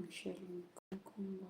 I'm chilling. Come back.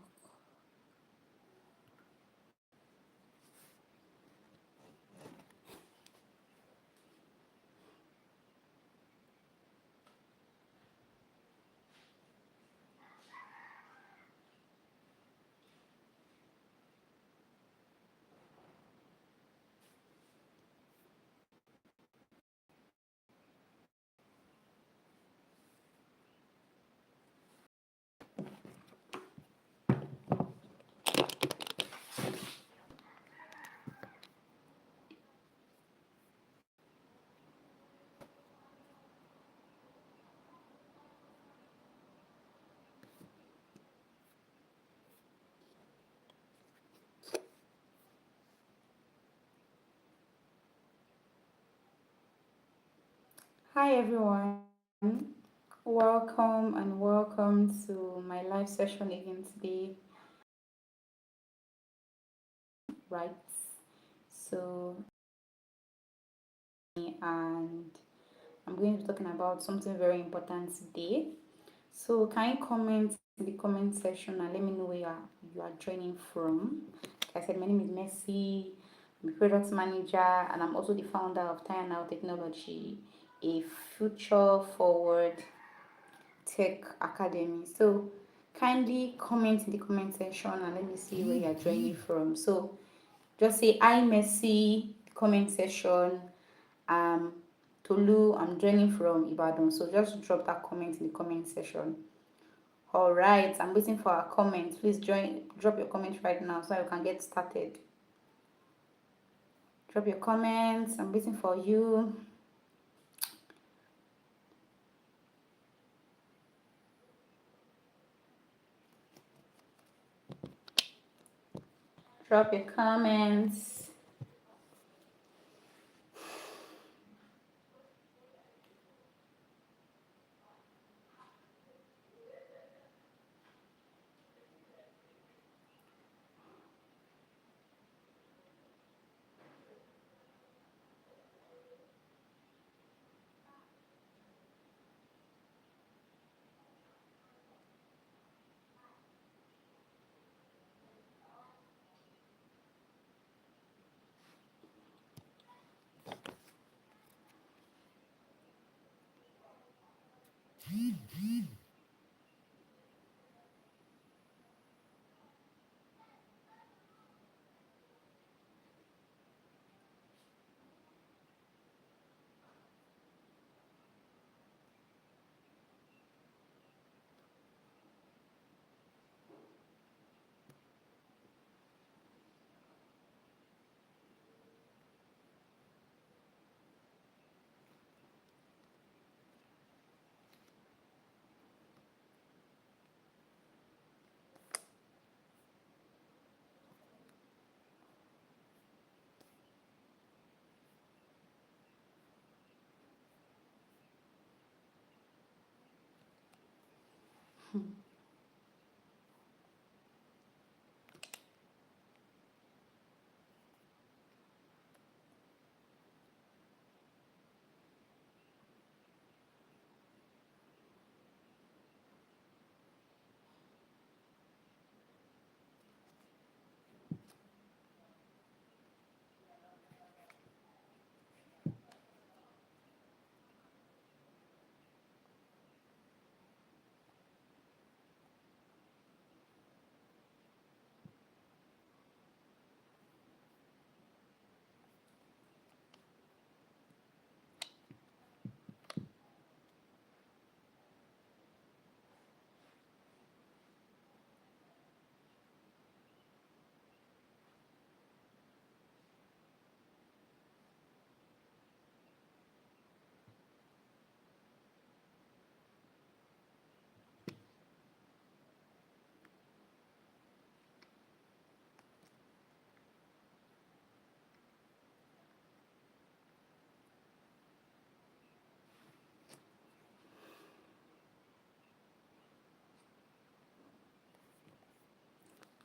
Hi everyone. Welcome and welcome to my live session again today. Right. So and I'm going to be talking about something very important today. So can you comment in the comment section and let me know where you are joining from? Like I said, my name is Mercy. I'm a product manager and I'm also the founder of Tire Now Technology, a future forward tech academy. So kindly comment in the comment section and let me see where you're joining from. So just say I Mercy comment section. Um Tolu, I'm joining from Ibadan. So just drop that comment in the comment section. All right, I'm waiting for our comments. Please drop your comments right now so we can get started. Drop your comments. I'm waiting for you. Drop your comments.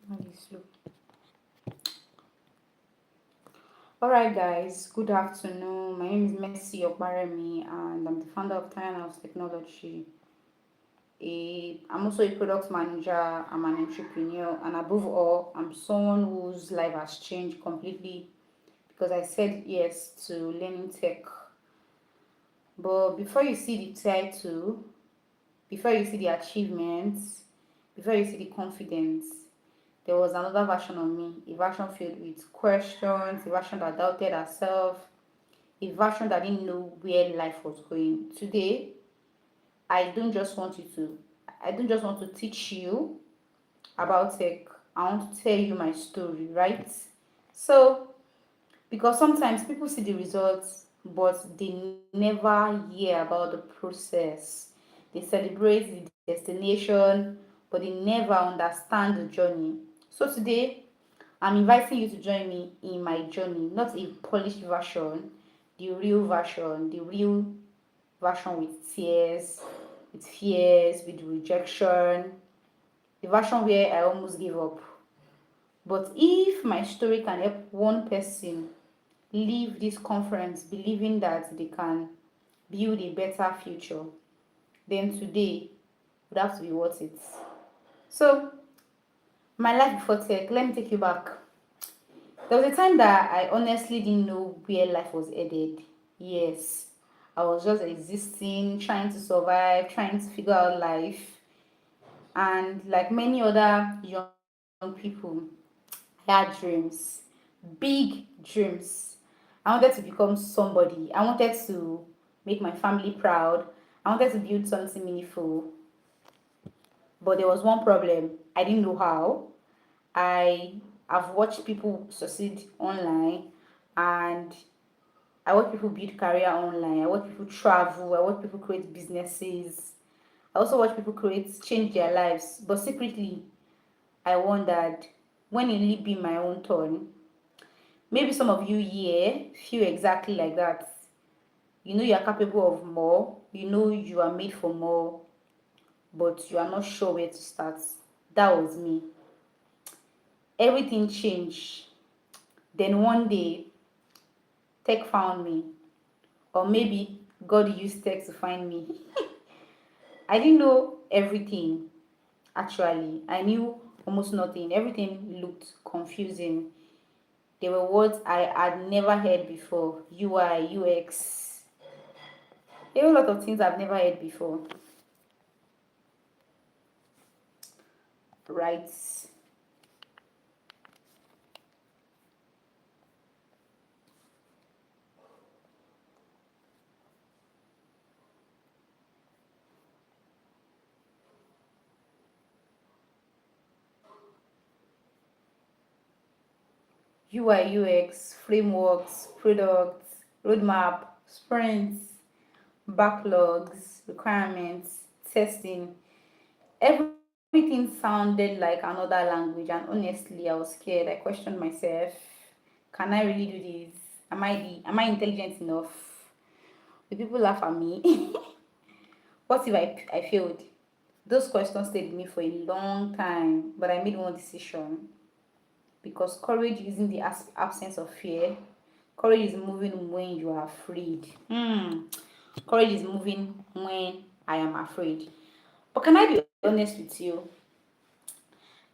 Really slow. All right, guys. Good afternoon. My name is Mercy Oparemi, and I'm the founder of Tire Now Technology. I'm also a product manager, I'm an entrepreneur, and above all, I'm someone whose life has changed completely because I said yes to learning tech. But before you see the title, before you see the achievements, before you see the confidence, there was another version of me, a version filled with questions, a version that doubted herself, a version that didn't know where life was going. Today, I don't just want you to, I don't just want to teach you about tech. I want to tell you my story, right? So, because sometimes people see the results, but they never hear about the process. They celebrate the destination, but they never understand the journey. So, today, I'm inviting you to join me in my journey, not a polished version, the real version with tears, with fears, with rejection, the version where I almost gave up. But if my story can help one person leave this conference believing that they can build a better future, then today would have to be worth it. So, my life before tech, let me take you back. There was a time that I honestly didn't know where life was headed. Yes, I was just existing, trying to survive, trying to figure out life. And like many other young people, I had dreams, big dreams. I wanted to become somebody. I wanted to make my family proud. I wanted to build something meaningful. But there was one problem. I didn't know how. I have watched people succeed online, and I watch people build career online. I watch people travel. I watch people create businesses. I also watch people create change their lives. But secretly, I wondered, when will it be my own turn? Maybe some of you here feel exactly like that. You know you are capable of more. You know you are made for more, but you are not sure where to start. That was me. Everything changed. Then one day, tech found me. Or maybe God used tech to find me. I didn't know everything, actually. I knew almost nothing. Everything looked confusing. There were words I had never heard before: UI, UX, a whole lot of things I've never heard before, right? UI, UX, frameworks, products, roadmap, sprints, backlogs, requirements, testing. Everything sounded like another language, and honestly, I was scared. I questioned myself. Can I really do this? Am I intelligent enough? Will people laugh at me? What if I failed? Those questions stayed with me for a long time, but I made one decision because courage isn't the absence of fear. Courage is moving when you are afraid. Courage is moving when I am afraid. But can I be honest with you?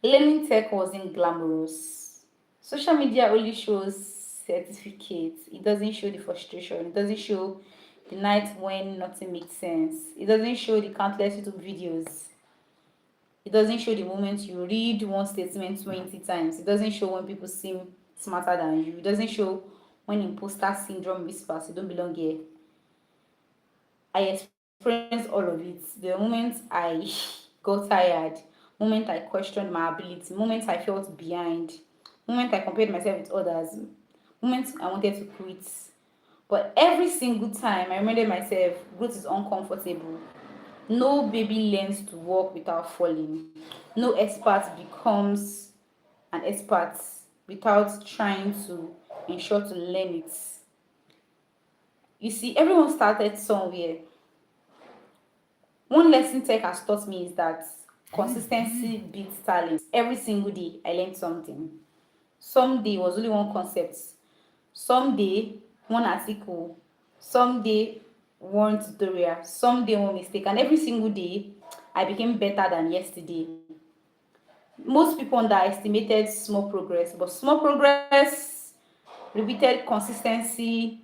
Learning tech wasn't glamorous. Social media only shows certificates. It doesn't show the frustration. It doesn't show the nights when nothing makes sense. It doesn't show the countless YouTube videos. It doesn't show the moments you read one statement 20 times. It doesn't show when people seem smarter than you. It doesn't show when imposter syndrome whispers, you don't belong here. I experienced all of it. The moments I got tired, moment I questioned my ability, moments I felt behind, moment I compared myself with others, moments I wanted to quit. But every single time I reminded myself growth is uncomfortable. No baby learns to walk without falling. No expert becomes an expert without trying to ensure to learn it. You see, everyone started somewhere. One lesson tech has taught me is that consistency beats talent. Every single day, I learned something. Some day was only one concept. Some day, one article. Some day, one tutorial. Some day, one mistake. And every single day, I became better than yesterday. Most people underestimated small progress, but small progress, repeated consistency,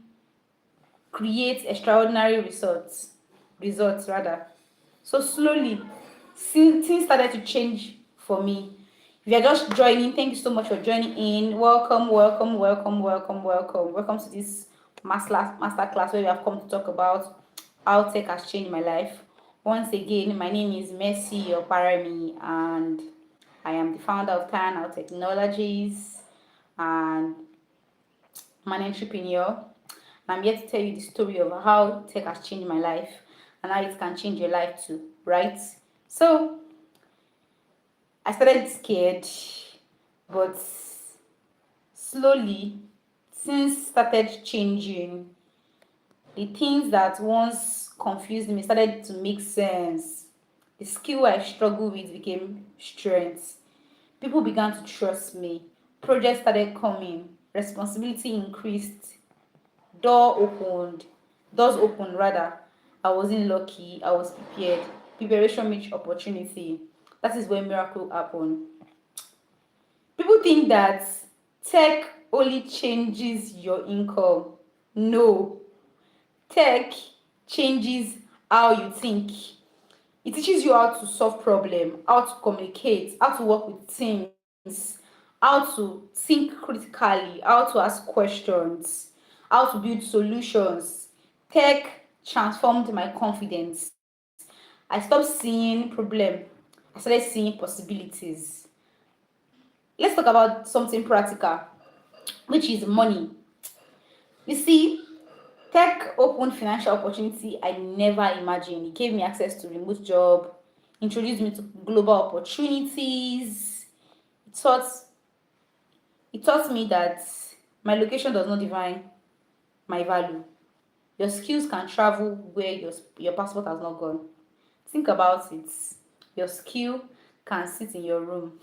creates extraordinary results rather. So slowly, things started to change for me. If you're just joining, thank you so much for joining in. Welcome, welcome, welcome, welcome, welcome. Welcome to this master class where we have come to talk about how tech has changed my life. Once again, my name is Mercy Oparemi, and I am the founder of Now Technologies, and I'm an entrepreneur. I'm here to tell you the story of how tech has changed my life and how it can change your life too, right? So I started scared, but slowly things started changing. The things that once confused me started to make sense. The skill I struggled with became strength. People began to trust me. Projects started coming. Responsibility increased. Door opened. Doors opened rather. I wasn't lucky. I was prepared. Preparation meets opportunity. That is when miracle happened. People think that tech only changes your income. No, tech changes how you think. It teaches you how to solve problem, how to communicate, how to work with teams, how to think critically, how to ask questions, how to build solutions. Tech transformed my confidence. I stopped seeing problem. I started seeing possibilities. Let's talk about something practical, which is money. You see, tech opened financial opportunity I never imagined. It gave me access to remote job, introduced me to global opportunities. It taught it taught me that my location does not define my value. Your skills can travel where your passport has not gone. Think about it. Your skill can sit in your room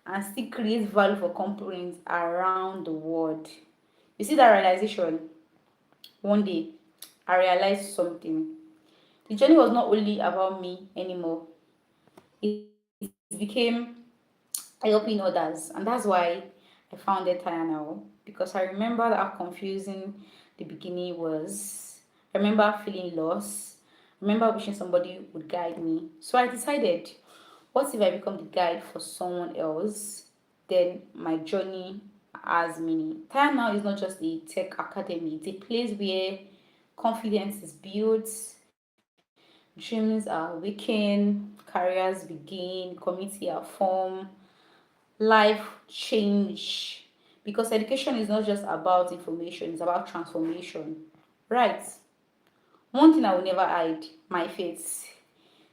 and still create value for companies around the world. You see that realization? One day, I realized something. The journey was not only about me anymore, it became helping others, and that's why I founded Taya now, because I remember how confusing the beginning was. I remember feeling lost. I remember wishing somebody would guide me. So I decided, what if I become the guide for someone else? Then my journey has meaning. Taya now is not just a tech academy, it's a place where confidence is built, dreams are awakened, careers begin, community are formed, life change. Because education is not just about information, it's about transformation. Right. One thing I will never hide, my faith.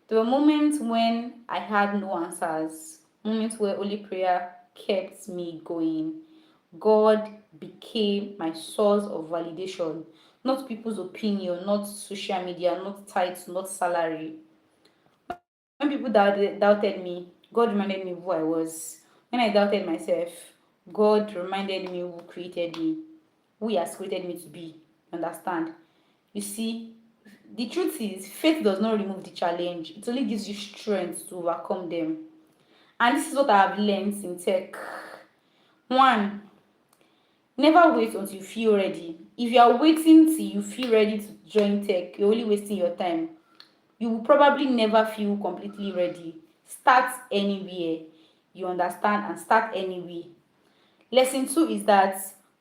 There were moments when I had no answers, moments where only prayer kept me going. God became my source of validation, not people's opinion, not social media, not title, not salary. When people doubted me, God reminded me who I was. When I doubted myself, God reminded me who created me, who He has created me to be. Understand? You see, the truth is, faith does not remove the challenge, it only gives you strength to overcome them. And this is what I have learned in tech. One, never wait until you feel ready. If you are waiting till you feel ready to join tech, you're only wasting your time. You will probably never feel completely ready. Start anywhere. You understand, and start anywhere. Lesson two is that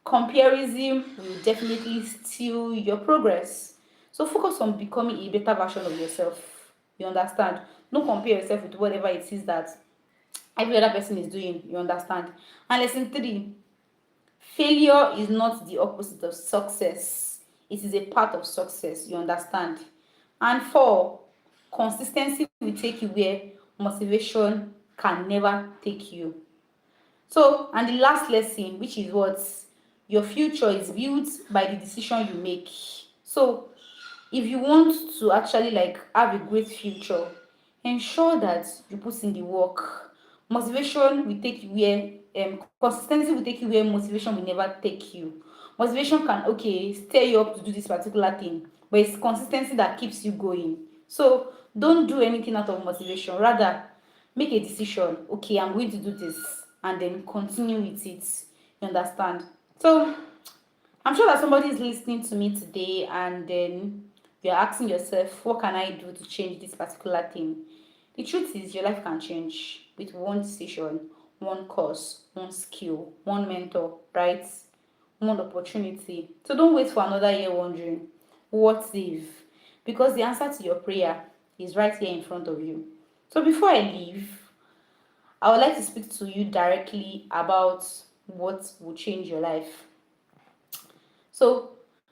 comparison will definitely steal your progress. So focus on becoming a better version of yourself. You understand? Don't compare yourself with whatever it is that every other person is doing. You understand? And lesson three, failure is not the opposite of success. It is a part of success. You understand? And four, consistency will take you where motivation can never take you. So, and the last lesson, which is what your future is built by the decision you make. So, if you want to actually like have a great future, ensure that you put in the work. Motivation will take you where consistency will take you where motivation will never take you. Motivation can okay stir you up to do this particular thing, but it's consistency that keeps you going. So Don't do anything out of motivation. Rather, make a decision. Okay, I'm going to do this, and then continue with it. You understand? So I'm sure that somebody is listening to me today, and then you're asking yourself, what can I do to change this particular thing? The truth is, your life can change with one decision, one course, one skill, one mentor, right? One opportunity. So don't wait for another year wondering, what if? Because the answer to your prayer is right here in front of you. So before I leave, I would like to speak to you directly about what will change your life. So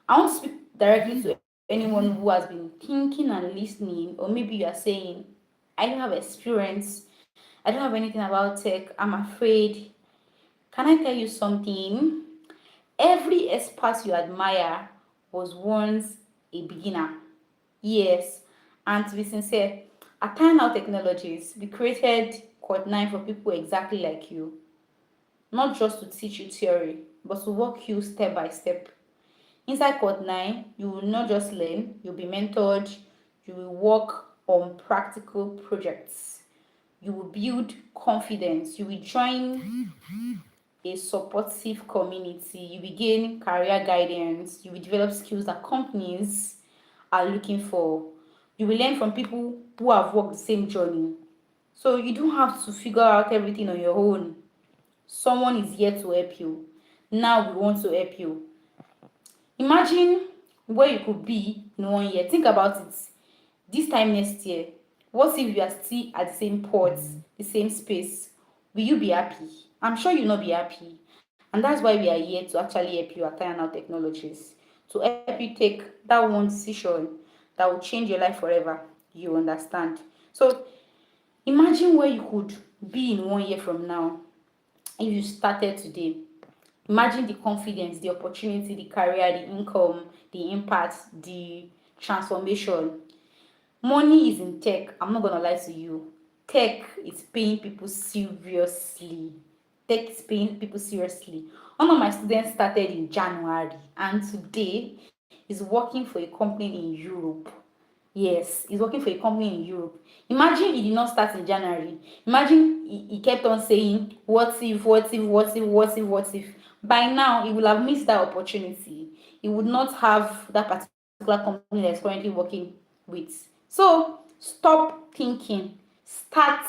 I want to speak directly to anyone who has been thinking and listening, or maybe you are saying, I don't have experience, I don't have anything about tech, I'm afraid. Can I tell you something? Every expert you admire was once a beginner. Yes, and to be sincere, at Time Now Technologies, we created Code 9 for people exactly like you, not just to teach you theory, but to walk you step by step. Inside Code 9, you will not just learn, you'll be mentored, you will work on practical projects, you will build confidence, you will join a supportive community, you will gain career guidance, you will develop skills that companies are looking for. You will learn from people who have walked the same journey. So you don't have to figure out everything on your own. Someone is here to help you. Now we want to help you. Imagine where you could be in 1 year. Think about it. This time next year, what if you are still at the same port, the same space? Will you be happy? I'm sure you'll not be happy. And that's why we are here to actually help you at Now Technologies. To help you take that one decision that will change your life forever. You understand? So imagine where you could be in 1 year from now if you started today. Imagine the confidence, the opportunity, the career, the income, the impact, the transformation. Money is in tech. I'm not gonna lie to you. Tech is paying people seriously. Tech is paying people seriously. One of my students started in January and today is working for a company in Europe. Yes, he's working for a company in Europe. Imagine he did not start in January. Imagine he kept on saying, what if, what if, what if, what if, what if. By now, he will have missed that opportunity. He would not have that particular company that he's currently working with. So, stop thinking. Start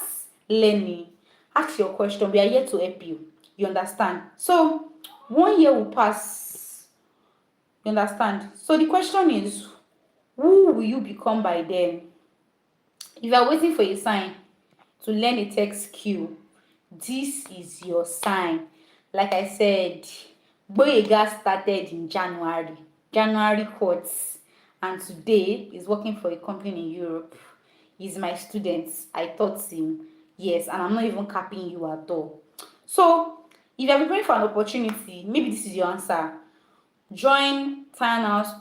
learning. Ask your question. We are here to help you. You understand? So, 1 year will pass. You understand? So, the question is, who will you become by then? If you are waiting for a sign to learn a tech skill, this is your sign. Like I said, Boyega started in January quartz, and today is working for a company in Europe. He's my student. I taught him. Yes, and I'm not even capping you at all. So, if you're preparing for an opportunity, maybe this is your answer. Join Townhouse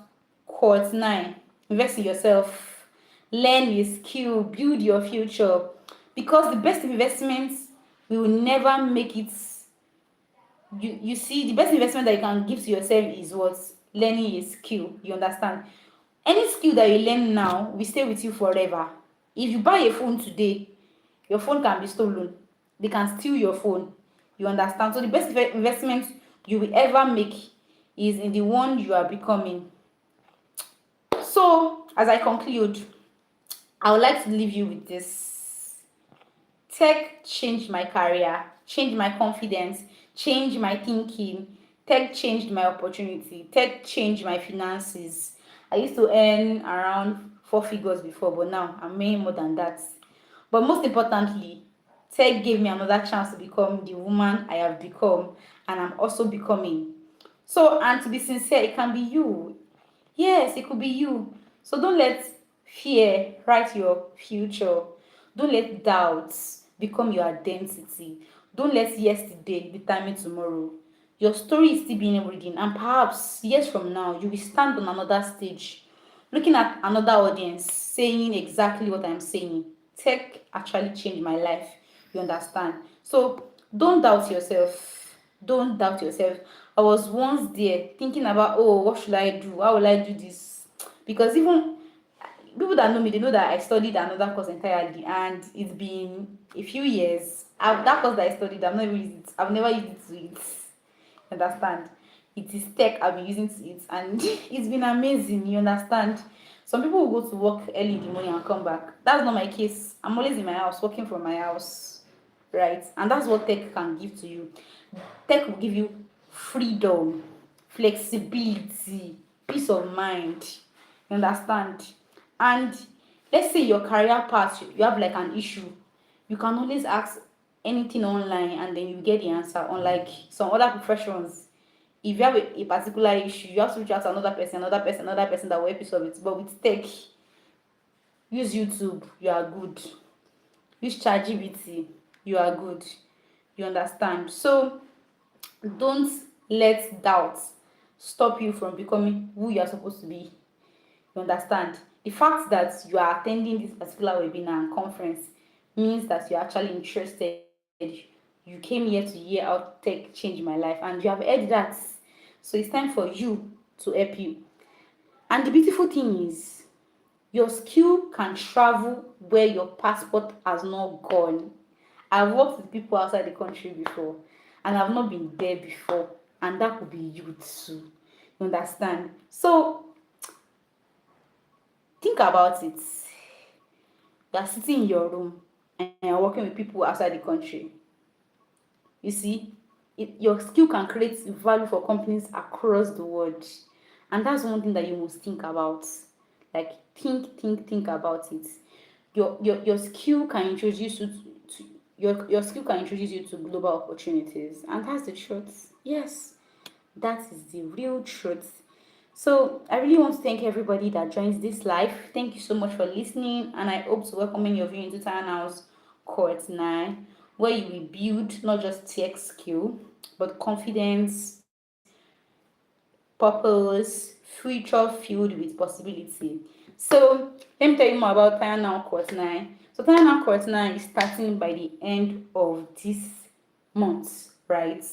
Court 9. Invest in yourself. Learn a skill. Build your future. Because the best investments will never make it. You see, the best investment that you can give to yourself is what? Learning a skill. You understand? Any skill that you learn now will stay with you forever. If you buy a phone today, your phone can be stolen. They can steal your phone. You understand? So the best investment you will ever make is in the one you are becoming. So as I conclude, I would like to leave you with this. Tech changed my career, changed my confidence, changed my thinking. Tech changed my opportunity. Tech changed my finances. I used to earn around 4 figures before, but now I'm making more than that. But most importantly, tech gave me another chance to become the woman I have become and I'm also becoming. So, and to be sincere, it can be you. Yes, it could be you. So don't let fear write your future. Don't let doubts become your identity. Don't let yesterday determine tomorrow. Your story is still being written, and perhaps years from now, you will stand on another stage, looking at another audience, saying exactly what I'm saying. Tech actually changed my life. You understand? So don't doubt yourself. Don't doubt yourself. I was once there thinking about, oh, what should I do? How will I do this? Because even people that know me, they know that I studied another course entirely, and it's been a few years. That course that I studied, I've never used it. I've never used it to it. Understand? It is tech I've been using to it, and it's been amazing. You understand? Some people will go to work early in the morning and come back. That's not my case. I'm always in my house, working from my house, right? And that's what tech can give to you. Tech will give you freedom, flexibility, peace of mind. You understand? And let's say your career path, you have like an issue, you can always ask anything online and then you get the answer. Unlike some other professions, if you have a particular issue, you have to reach out to another person that will help you solve it. But with tech, use YouTube, you are good. Use ChatGPT, you are good. You understand? So don't let doubt stop you from becoming who you are supposed to be. You understand? The fact that you are attending this particular webinar and conference means that you're actually interested. You came here to hear how tech changed my life, and you have heard that. So it's time for you to help you. And the beautiful thing is, your skill can travel where your passport has not gone. I've worked with people outside the country before, and I've not been there before, and that could be you too. You understand? So think about it. You are sitting in your room and you're working with people outside the country. You see, your skill can create value for companies across the world, and that's one thing that you must think about. Like think about it. Your skill can introduce you to your skill can introduce you to global opportunities, and that's the truth. Yes, that is the real truth. So I really want to thank everybody that joins this live. Thank you so much for listening, and I hope to welcome many of you into House Court 9, where you will build not just tech skill, but confidence, purpose, future filled with possibility. So let me tell you more about Court 9. So Court 9 is starting by the end of this month, right?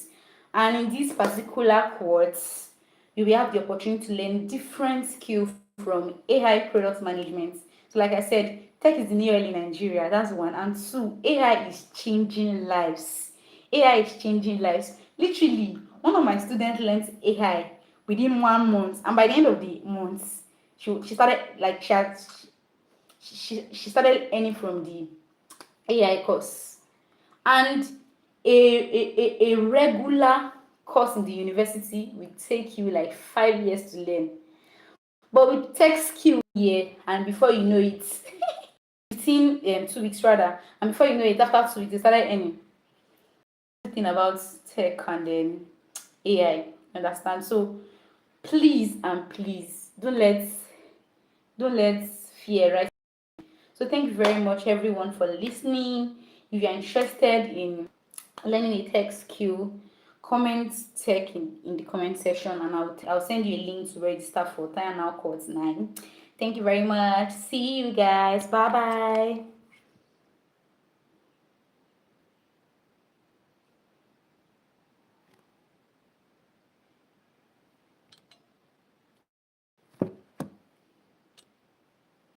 And in this particular course, you will have the opportunity to learn different skills from AI product management. So like I said, tech is the new oil in Nigeria. That's one. And two, AI is changing lives. AI is changing lives. Literally, one of my students learned AI within 1 month, and by the end of the month, she started like she started earning from the AI course. And a regular course in the university will take you like 5 years to learn. But with tech skill here, and before you know it, within 2 weeks rather, and before you know it, after 2 weeks, they started earning. Thing about tech and then AI, understand? So please and please don't let fear right. So thank you very much everyone for listening. If you're interested in learning a tech skill, comment tech in the comment section, and I'll send you a link to register for Court 9. Thank you very much. See you guys. Bye bye.